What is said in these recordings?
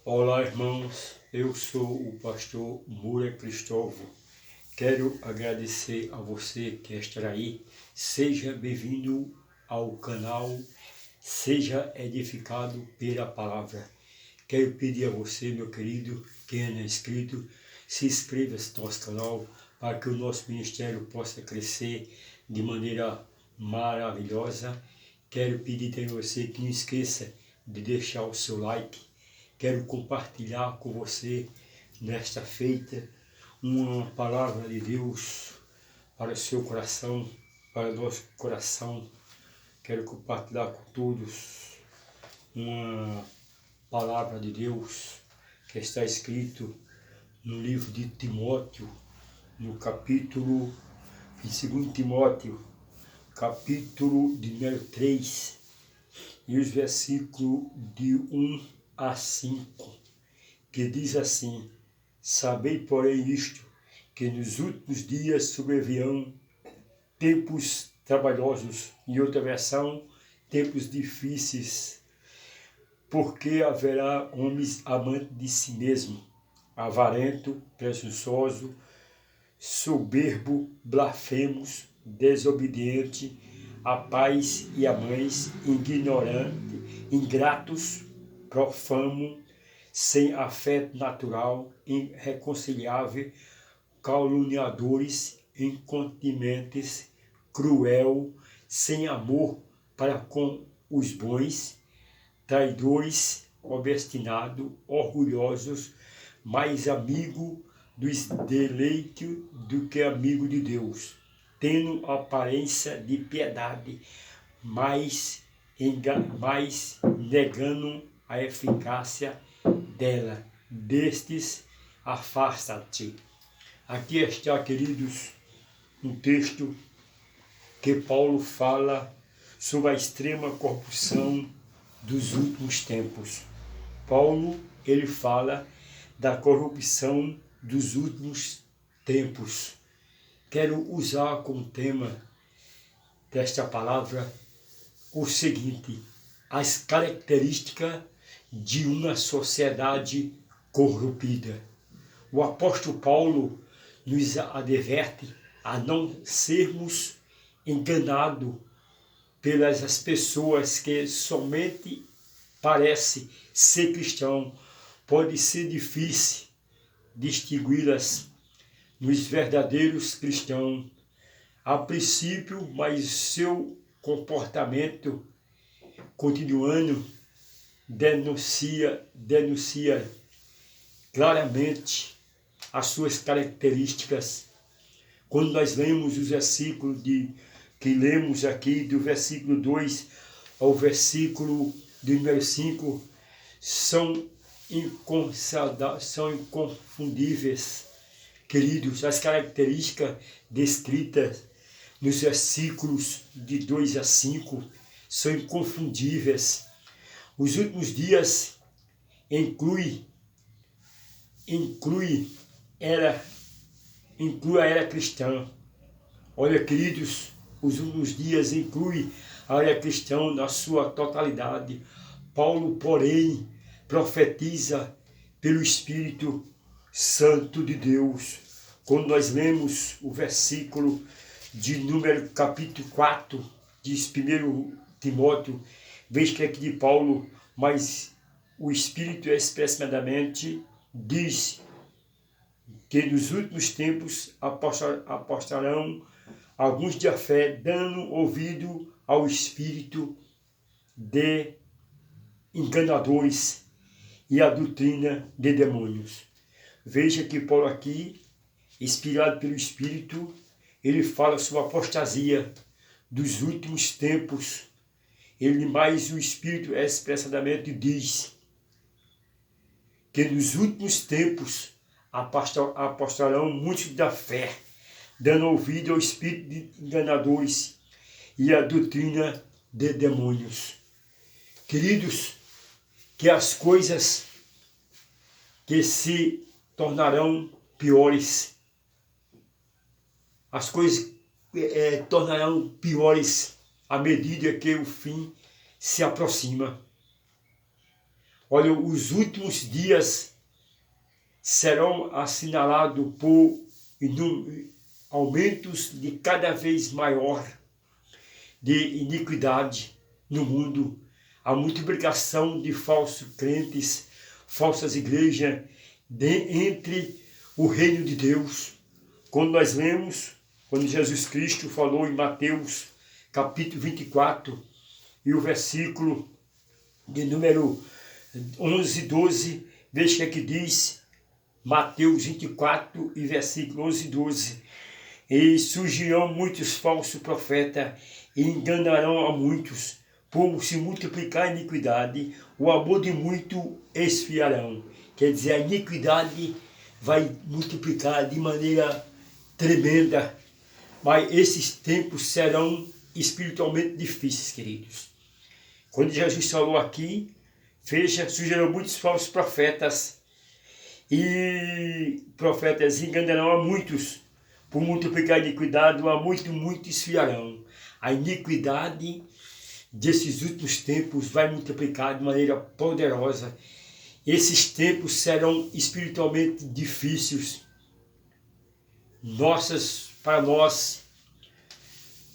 Olá, irmãos, eu sou o pastor Moura Cristóvão. Quero agradecer a você que está aí. Seja bem-vindo ao canal, seja edificado pela palavra. Quero pedir a você, meu querido, quem não é inscrito, se inscreva no nosso canal para que o nosso ministério possa crescer de maneira maravilhosa. Quero pedir a você que não esqueça de deixar o seu like. Quero compartilhar com você, nesta feita, uma palavra de Deus para o seu coração, para o nosso coração. Quero compartilhar com todos uma palavra de Deus que está escrito no livro de Timóteo, no capítulo de 2 Timóteo, capítulo de número 3, e os versículos de 1 a 5, que diz assim: Sabei, porém, isto, que nos últimos dias sobrevirão tempos trabalhosos, e outra versão, tempos difíceis, porque haverá homens amantes de si mesmo, avarento, presunçoso, soberbo, blasfemos, desobediente a pais e a mães, ignorante, ingratos, profano, sem afeto natural, irreconciliável, caluniadores, incontinentes, cruel, sem amor para com os bons, traidores, obstinados, orgulhosos, mais amigo dos deleites do que amigo de Deus, tendo aparência de piedade, mas negando a eficácia dela. Destes, afasta-te. Aqui está, queridos, um texto que Paulo fala sobre a extrema corrupção dos últimos tempos. Paulo, ele fala da corrupção dos últimos tempos. Quero usar como tema desta palavra o seguinte: as características de uma sociedade corrompida. O apóstolo Paulo nos adverte a não sermos enganados pelas pessoas que somente parecem ser cristão. Pode ser difícil distingui-las nos verdadeiros cristãos a princípio, mas seu comportamento continuando denuncia claramente as suas características. Quando nós lemos os versículos que lemos aqui, do versículo 2 ao versículo de número 5, são inconfundíveis, queridos. As características descritas nos versículos de 2 a 5 são inconfundíveis. Os últimos dias inclui a era cristã. Olha, queridos, os últimos dias inclui a era cristã na sua totalidade. Paulo, porém, profetiza pelo Espírito Santo de Deus. Quando nós lemos o versículo de número capítulo 4, diz 1 Timóteo, veja que é aqui de Paulo, mas o Espírito expressamente diz que nos últimos tempos apostarão alguns de fé, dando ouvido ao espírito de enganadores e à doutrina de demônios. Veja que Paulo aqui, inspirado pelo Espírito, ele fala sobre a apostasia dos últimos tempos. Ele mais o Espírito expressadamente diz que nos últimos tempos apostarão muitos da fé, dando ouvido ao espírito de enganadores e à doutrina de demônios. Queridos, que as coisas que se tornarão piores, as coisas tornarão piores à medida que o fim se aproxima. Olha, os últimos dias serão assinalados por aumentos de cada vez maior de iniquidade no mundo. A multiplicação de falsos crentes, falsas igrejas entre o reino de Deus. Quando nós lemos, quando Jesus Cristo falou em Mateus capítulo 24 e o versículo de número 11 e 12, veja que diz, Mateus 24 e versículo 11 e 12, e surgirão muitos falsos profetas e enganarão a muitos, por se multiplicar a iniquidade, o amor de muito esfriarão. Quer dizer, a iniquidade vai multiplicar de maneira tremenda, mas esses tempos serão espiritualmente difíceis, queridos. Quando Jesus falou aqui, veja, surgirão muitos falsos profetas, e profetas enganarão a muitos, por multiplicar a iniquidade, o amor de muito esfriarão. A iniquidade desses últimos tempos vai multiplicar de maneira poderosa. Esses tempos serão espiritualmente difíceis. Para nós,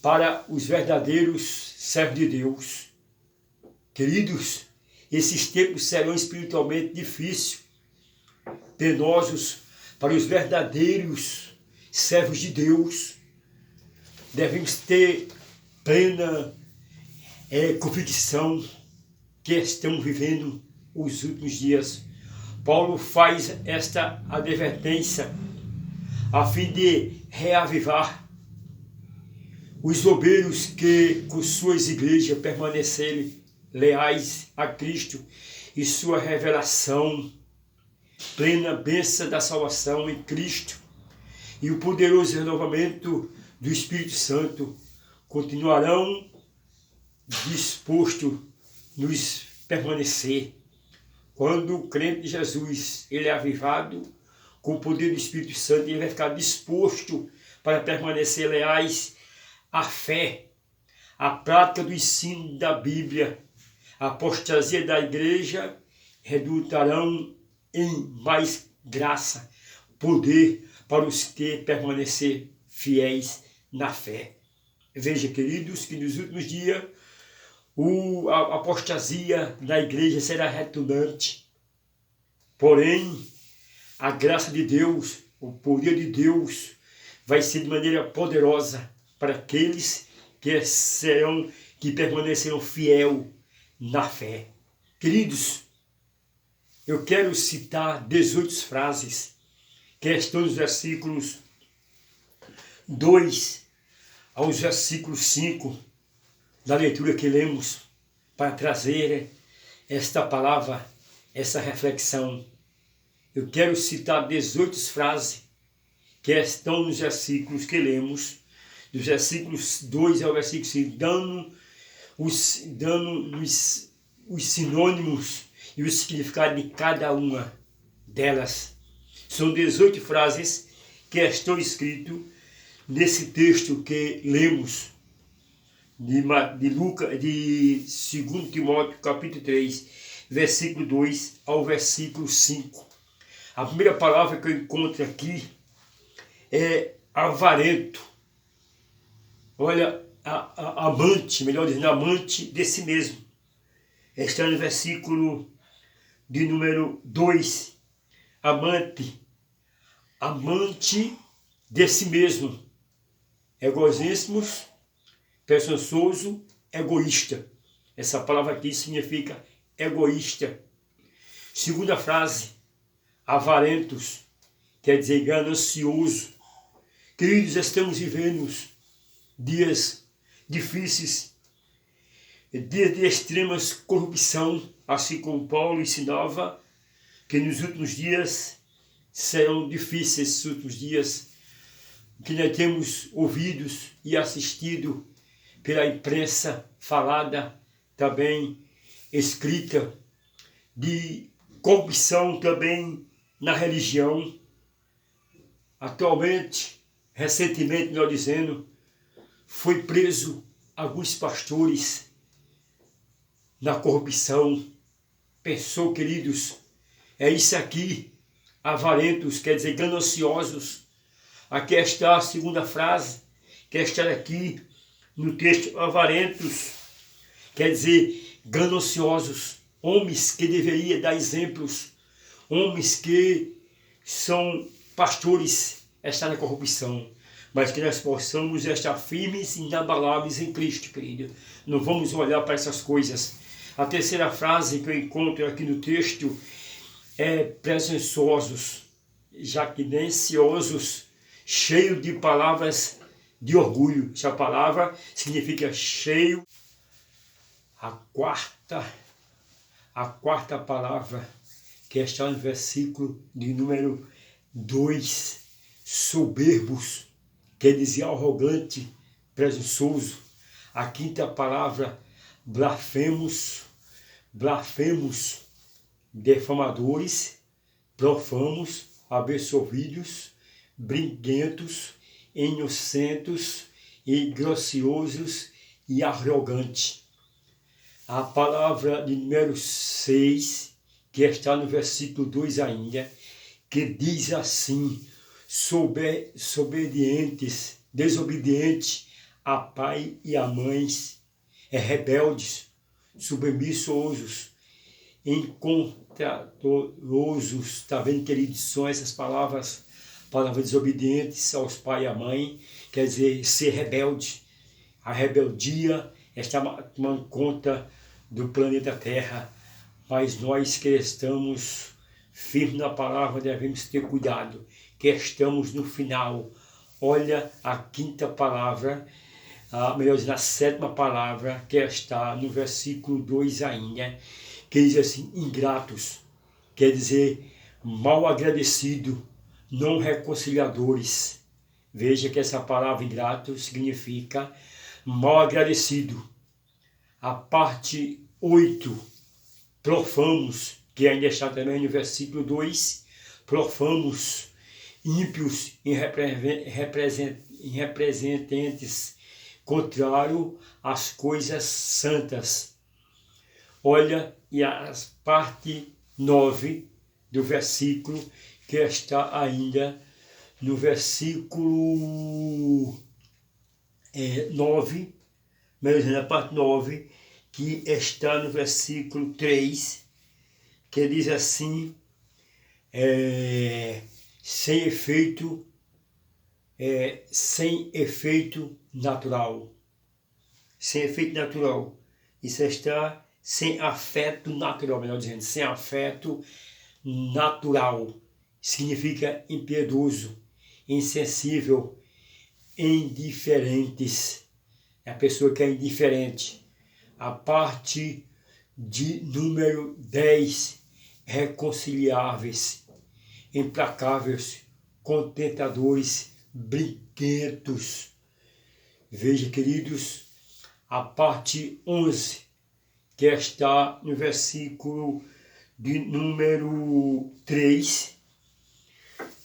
para os verdadeiros servos de Deus. Queridos, esses tempos serão espiritualmente difíceis, penosos para os verdadeiros servos de Deus. Devemos ter plena convicção que estamos vivendo os últimos dias. Paulo faz esta advertência a fim de reavivar os obreiros que com suas igrejas permanecerem leais a Cristo e sua revelação, plena bênção da salvação em Cristo e o poderoso renovamento do Espírito Santo continuarão dispostos nos permanecer. Quando o crente de Jesus ele é avivado com o poder do Espírito Santo, ele vai ficar disposto para permanecer leais à fé, à prática do ensino da Bíblia. A apostasia da igreja redundarão em mais graça, poder para os que permanecer fiéis na fé. Veja, queridos, que nos últimos dias a apostasia da igreja será retumbante. Porém, a graça de Deus, o poder de Deus, vai ser de maneira poderosa para aqueles que permanecerão fiel na fé. Queridos, eu quero citar 18 frases que estão nos versículos 2 aos versículos 5 da leitura que lemos, para trazer esta palavra, essa reflexão. Eu quero citar 18 frases que estão nos versículos que lemos, dos versículos 2 ao versículo 5, dando os sinônimos e o significado de cada uma delas. São 18 frases que estão escritas nesse texto que lemos de 2 Timóteo capítulo 3, versículo 2 ao versículo 5. A primeira palavra que eu encontro aqui é avarento. Olha, amante, melhor dizendo, amante de si mesmo. Está no versículo de número 2. Amante de si mesmo. Egocêntricos, presunçoso, egoísta. Essa palavra aqui significa egoísta. Segunda frase, avarentos, quer dizer ganancioso. Queridos, estamos vivendo dias difíceis, dias de extrema corrupção, assim como Paulo ensinava que nos últimos dias serão difíceis, esses últimos dias que nós temos ouvido e assistido pela imprensa falada, também escrita, de corrupção também na religião. Atualmente, recentemente, nós dizendo, foi preso alguns pastores na corrupção, pensou, queridos, é isso aqui, avarentos, quer dizer, gananciosos. Aqui está a segunda frase, que está aqui no texto, avarentos, quer dizer, gananciosos, homens que deveriam dar exemplos, homens que são pastores, está na corrupção, mas que nós possamos estar firmes e inabaláveis em Cristo, querido. Não vamos olhar para essas coisas. A terceira frase que eu encontro aqui no texto é presunçosos, jactanciosos, cheio de palavras de orgulho. Essa palavra significa cheio. A quarta palavra que está no versículo de número 2, soberbos, quer dizer arrogante, presunçoso. A quinta palavra, blasfemos, defamadores, profanos, absolvidos, briguentos, inocentos e graciosos e arrogantes. A palavra de número 6, que está no versículo 2 ainda, que diz assim, desobedientes a pai e a mães, rebeldes, submissos, incontratosos. Está vendo, queridos? São essas palavras desobedientes aos pais e à mãe, quer dizer, ser rebelde. A rebeldia está tomando conta do planeta Terra, mas nós que estamos firmes na palavra devemos ter cuidado, que estamos no final. Olha a quinta palavra, melhor dizendo, a sétima palavra, que está no versículo 2 ainda, que diz assim, ingratos, quer dizer, mal agradecido, não reconciliadores. Veja que essa palavra ingrato significa mal agradecido. A parte 8, profanos, que ainda está também no versículo 2, profanos, ímpios, representantes, contrário às coisas santas. Olha, e a parte 9 do versículo, que está ainda no versículo 9, mas na parte 9, que está no versículo 3, que diz assim, sem efeito natural. Sem efeito natural. Isso está sem afeto natural, melhor dizendo, sem afeto natural. Significa impiedoso, insensível, indiferentes. É a pessoa que é indiferente. A parte de número 10, reconciliáveis, implacáveis, contentadores, briguentos. Veja, queridos, a parte 11, que está no versículo de número 3,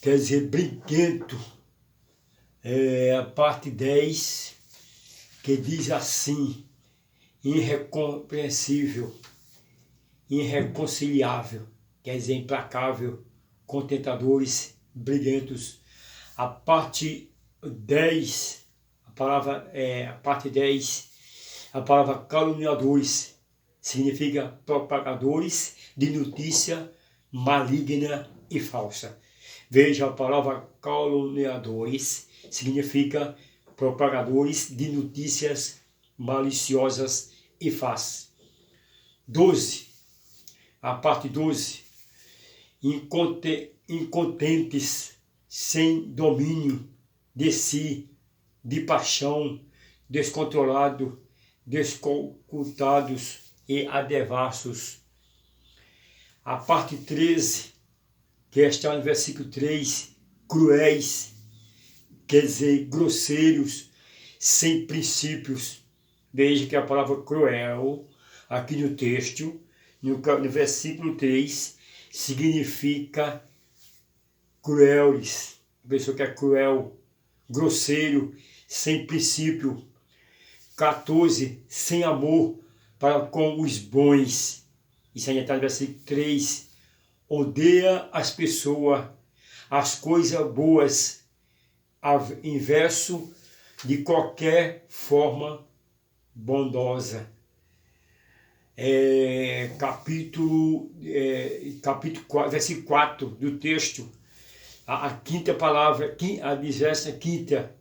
quer dizer, briguento. A parte 10, que diz assim, irrecompreensível, irreconciliável, quer dizer, implacável, contentadores, briguentos. A parte 10, a parte 10, a palavra caluniadores, significa propagadores de notícia maligna e falsa. Veja, a palavra caluniadores significa propagadores de notícias maliciosas e falsas. 12, a parte 12, incontentes, sem domínio de si, de paixão, descontrolado, desconcultados e adevassos. A parte 13, que está no versículo 3, cruéis, quer dizer, grosseiros, sem princípios. Veja que a palavra cruel, aqui no texto, no versículo 3, significa cruéis. A pessoa que é cruel, grosseiro, sem princípio. 14, sem amor para com os bons. Isso aí está no versículo 3. Odeia as pessoas, as coisas boas, ao inverso de qualquer forma bondosa. Capítulo 4, versículo 4 do texto, a quinta palavra, a diversa quinta,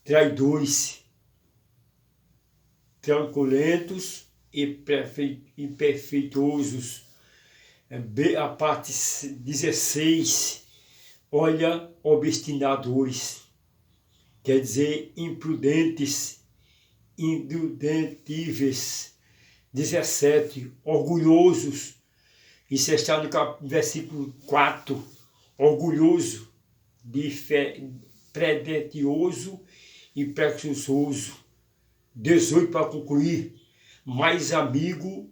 traidores, tranquilentos e imperfeituosos. A parte 16, olha, obstinadores, quer dizer, imprudentes, indudentíveis. 17, orgulhosos, isso está no versículo 4, orgulhoso, pretensioso e presunçoso. 18, para concluir, mais amigo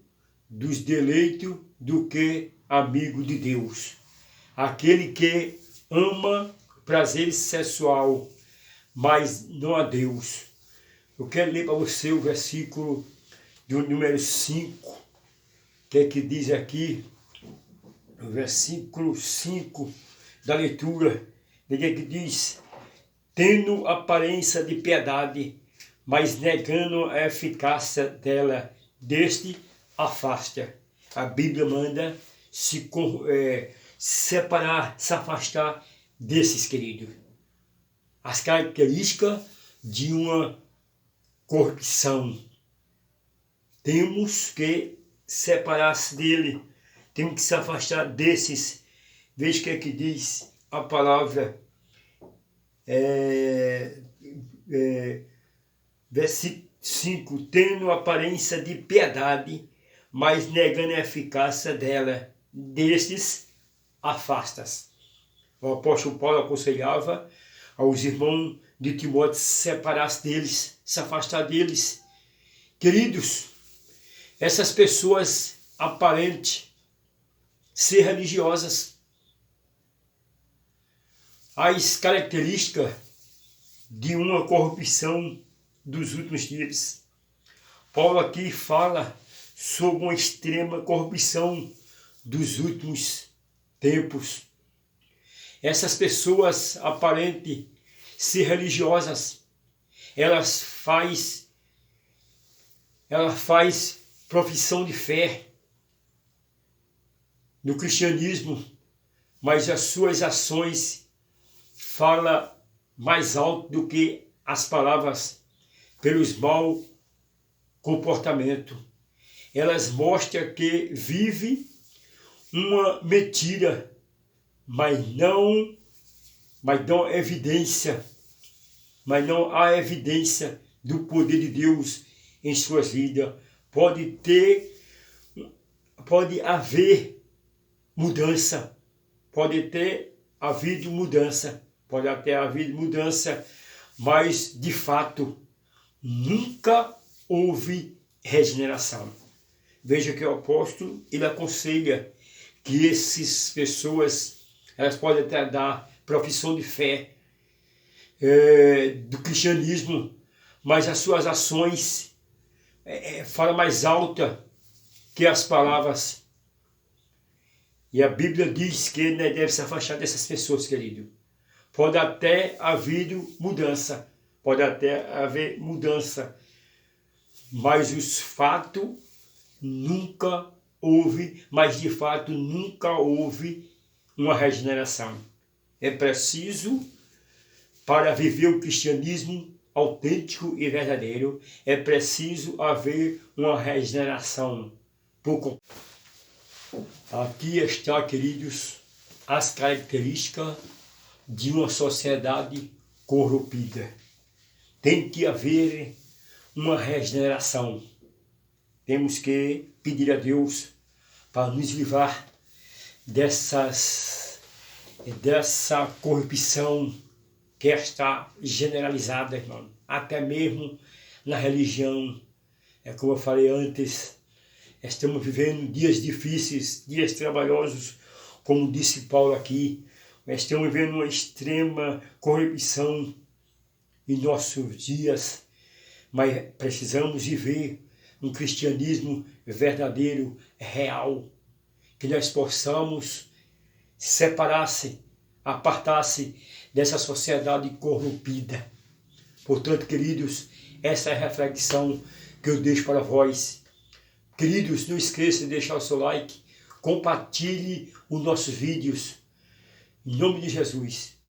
dos deleitos do que amigo de Deus. Aquele que ama prazer sexual, mas não a Deus. Eu quero ler para você o versículo do número 5, que é que diz aqui, o versículo 5 da leitura, que é que diz, tendo aparência de piedade, mas negando a eficácia dela, deste afasta. A Bíblia manda se separar, se afastar desses, queridos. As características de uma corrupção. Temos que separar-se dele, temos que se afastar desses. Veja o que é que diz a palavra, versículo 5, tendo aparência de piedade, mas negando a eficácia dela, destes afastas. O apóstolo Paulo aconselhava aos irmãos de Timóteo se separar-se deles, se afastar deles. Queridos, essas pessoas aparentes ser religiosas, as características de uma corrupção dos últimos dias. Paulo aqui fala sobre uma extrema corrupção dos últimos tempos. Essas pessoas aparentes ser religiosas, ela faz profissão de fé no cristianismo, mas as suas ações falam mais alto do que as palavras, pelos mau comportamento. Elas mostram que vive uma mentira, mas não há evidência do poder de Deus em suas vidas. Pode haver mudança, pode até haver mudança, mas de fato nunca houve regeneração. Veja que o apóstolo, ele aconselha que essas pessoas, elas podem até dar profissão de fé do cristianismo, mas as suas ações falam mais alta que as palavras. E a Bíblia diz que ele deve se afastar dessas pessoas, querido. Pode até haver mudança, mas os fatos nunca houve, uma regeneração. É preciso, para viver o cristianismo autêntico e verdadeiro, é preciso haver uma regeneração. Aqui está, queridos, as características de uma sociedade corrompida. Tem que haver uma regeneração. Temos que pedir a Deus para nos livrar dessa corrupção que está generalizada, irmão. Até mesmo na religião. É como eu falei antes, estamos vivendo dias difíceis, dias trabalhosos, como disse Paulo aqui. Estamos vivendo uma extrema corrupção em nossos dias, mas precisamos viver um cristianismo verdadeiro, real, que nós possamos separar-se, apartar-se dessa sociedade corrompida. Portanto, queridos, essa é a reflexão que eu deixo para vós. Queridos, não esqueça de deixar o seu like, compartilhe os nossos vídeos. Em nome de Jesus.